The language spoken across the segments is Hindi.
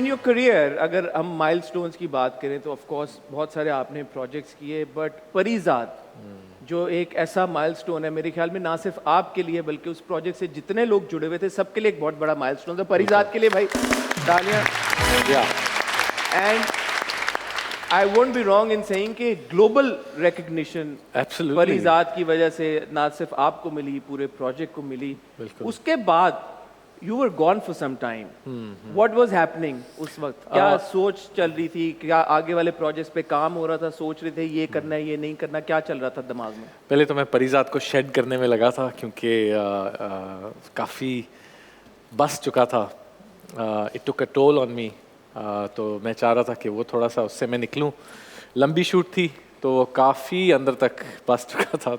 इन योर करियर अगर हम माइलस्टोन्स की बात करें तो ऑफ कोर्स बहुत सारे आपने प्रोजेक्ट्स किए, बट परीजाद जो एक ऐसा माइलस्टोन है मेरे ख्याल में ना सिर्फ आपके लिए बल्कि उस प्रोजेक्ट से जितने लोग जुड़े हुए थे सबके लिए एक बहुत बड़ा माइलस्टोन था। परीजाद के लिए भाई तालियां। And I won't be wrong in saying कि ग्लोबल रिकग्निशन परीजाद की वजह से ना सिर्फ आपको मिली, पूरे प्रोजेक्ट को मिली। उसके बाद you were gone for some time, what was happening उस वक्त? क्या सोच चल रही थी? क्या आगे वाले प्रोजेक्ट्स पे काम हो रहा था? सोच रहे थे ये करना है ये नहीं करना? क्या चल रहा था दिमाग में? पहले तो मैं परीजाद को शेड करने में लगा था क्योंकि काफ़ी बस चुका था। It took a toll on me. तो मैं चाह रहा था कि वो थोड़ा सा उससे मैं निकलूं। लंबी शूट थी तो काफ़ी अंदर तक बस चुका था।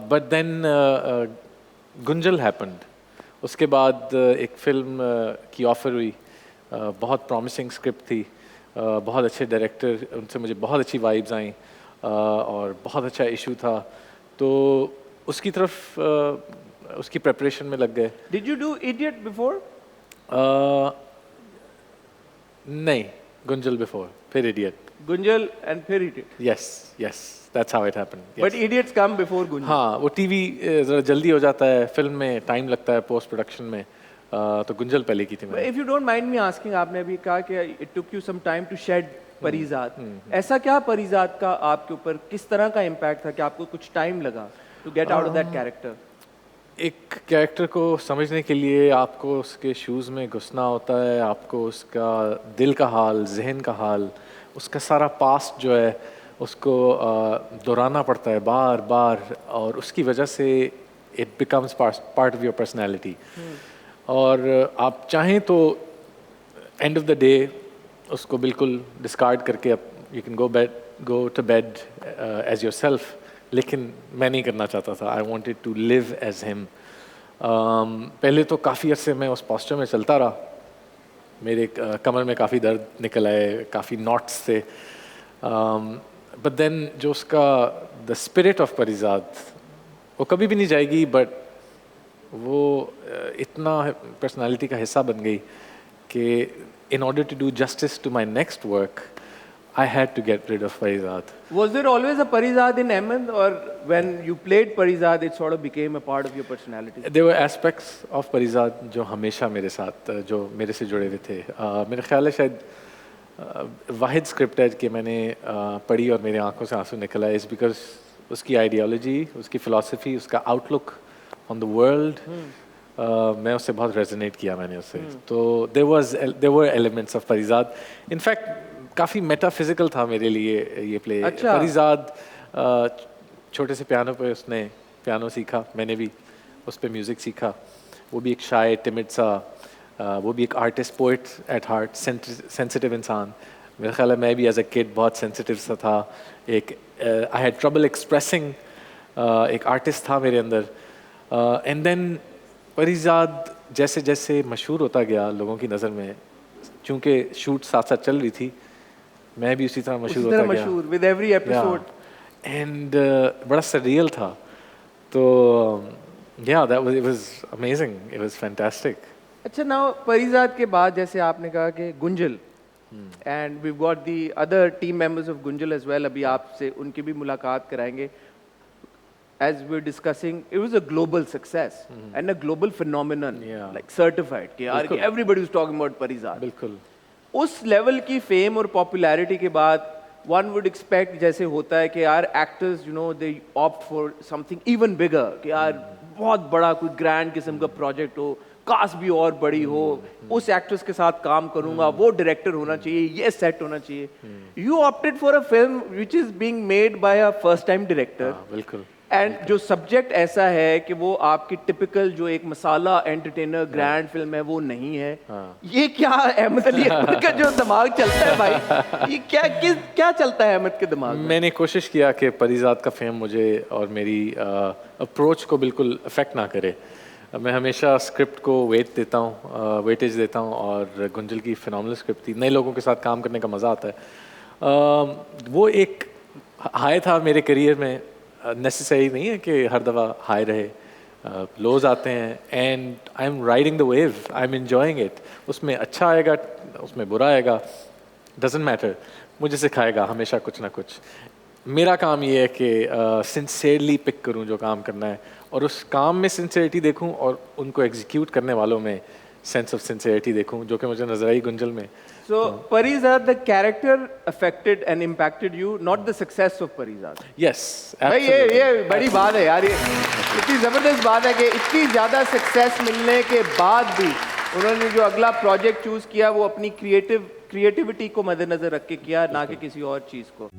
But then Gunjal happened. उसके बाद एक फ़िल्म की ऑफ़र हुई। बहुत प्रॉमिसिंग स्क्रिप्ट थी, बहुत अच्छे डायरेक्टर, उनसे मुझे बहुत अच्छी वाइब्स आई और बहुत अच्छा इशू था। तो उसकी तरफ उसकी प्रेपरेशन में लग गए। Did you do idiot before? नहीं, गुंजल बिफोर, फिर इडियट। गुंजल एंड फिर idiot? Yes, that's how it happened. Yes. But idiots come before Gunjal. हाँ, वो टीवी ज़रा जल्दी हो जाता है, फिल्म में टाइम लगता है पोस्ट प्रोडक्शन में। तो गुंजल पहले की थी मैंने। If you don't mind me asking, आपने अभी कहा कि it took you some time to shed Parizad. ऐसा क्या परीजाद का आपके ऊपर किस तरह का इम्पैक्ट था कि आपको कुछ टाइम लगा to get out of that character? एक कैरेक्टर को समझने के लिए आपको उसके शूज़ में घुसना होता है, आपको उसका दिल का हाल, जहन का हाल, उसका सारा पास्ट जो है उसको दोहराना पड़ता है बार बार, और उसकी वजह से it becomes part of your personality. और आप चाहें तो एंड ऑफ द डे उसको बिल्कुल डिस्कार्ड करके you can go to bed as your self, लेकिन मैं नहीं करना चाहता था। I wanted to live as him. पहले तो काफ़ी अरसे में उस पॉस्चर में चलता रहा। मेरे कमर में काफ़ी दर्द निकल आए, काफ़ी नॉट्स थे। बट देन जो उसका द स्पिरिट ऑफ परीजाद वो कभी भी नहीं जाएगी, बट वो इतना पर्सनालिटी का हिस्सा बन गई कि in order to do justice to my next work I had to get rid of Parizad. Was there always a Parizad in Ahmed, or when you played Parizad it sort of became a part of your personality? There were aspects of Parizad जो हमेशा मेरे साथ, जो मेरे से जुड़े हुए थे। मेरे ख्याल है शायद वाहिद स्क्रिप्ट है कि मैंने पढ़ी और मेरे आंखों से आंसू निकला है, इज़ बिकॉज उसकी आइडियोलॉजी, उसकी फ़िलासफ़ी, उसका आउटलुक ऑन द वर्ल्ड, मैं उससे बहुत रेजोनेट किया मैंने उससे। तो there were elements of Parizaad. In fact काफ़ी मेटाफिजिकल था मेरे लिए ये प्ले। अच्छा। परीजाद छोटे से पियानो पे उसने पियानो सीखा, मैंने भी उस पर म्यूज़िक सीखा। वो भी एक शाय टिमिड सा, वो भी एक artist poet at heart, sensitive इंसान। मेरा ख्याल है मैं भी एज अ किड बहुत सेंसिटिव सा था। एक आई हैड ट्रबल एक्सप्रेसिंग, एक आर्टिस्ट था मेरे अंदर। एंड देन परीजाद जैसे जैसे मशहूर होता गया लोगों की नज़र में, चूँकि शूट साथ साथ चल रही थी, मैं भी उसी तरह मशहूर होता गया with every episode. एंड बड़ा सरियल था। तो it was amazing, it was fantastic. अच्छा, नाउ परीजाद के बाद जैसे आपने कहा कि Gunjal, and we got the other team members of Gunjal as well, अभी आपसे उनकी भी मुलाकात कराएंगे। As we're discussing, it was a global success and a global phenomenon, like certified कि यार कि everybody was talking about Parizad. बिल्कुल। उस लेवल की फेम और पॉपुलैरिटी के बाद वन वुड एक्सपेक्ट, जैसे होता है कि यार actors you know they opt for something even bigger, कि यार बहुत बड़ा कोई ग्रैंड किस्म का प्रोजेक्ट हो, कास्ट भी और बड़ी हो, उस एक्ट्रेस के साथ काम करूंगा, वो डायरेक्टर होना चाहिए, ये सेट होना चाहिए। You opted for a film which is being made by a first time director. बिल्कुल। एंड जो सब्जेक्ट ऐसा है कि वो आपकी टिपिकल जो एक मसाला एंटरटेनर ग्रैंड फिल्म है वो नहीं है। ये क्या अहमद अली अकबर का जो दिमाग चलता है भाई, ये क्या चलता है अहमद के दिमाग में? मैंने कोशिश किया कि परीजाद का फेम मुझे और मेरी अप्रोच को बिल्कुल अफेक्ट ना करे। मैं हमेशा स्क्रिप्ट को वेटेज देता हूँ, और गुंजल की फिनोमिनल स्क्रिप्ट थी, नए लोगों के साथ काम करने का मज़ा आता है। वो एक हाई था मेरे करियर में। नेसेसरी नहीं है कि हर दफ़ा हाई रहे, लोज आते हैं, and I am riding the wave, I am enjoying it. उसमें अच्छा आएगा उसमें बुरा आएगा, डजेंट मैटर, मुझे सिखाएगा हमेशा कुछ ना कुछ। मेरा काम ये है कि सिंसेरली पिक करूं जो काम करना है, और उस काम में सिंसेरिटी देखूं, और उनको एग्जीक्यूट करने वालों में सेंस ऑफ सिंसेरिटी देखूं, जो कि मुझे नजर आई गुंजल में। So Parizad, the character affected and impacted you, not the success of Parizad. Yes, भाई ये बड़ी बात है यार, ये इतनी जबरदस्त बात है कि इतनी ज्यादा सक्सेस मिलने के बाद भी उन्होंने जो अगला प्रोजेक्ट चूज किया वो अपनी क्रिएटिविटी को मद्देनजर रख के किया, ना कि किसी और चीज को।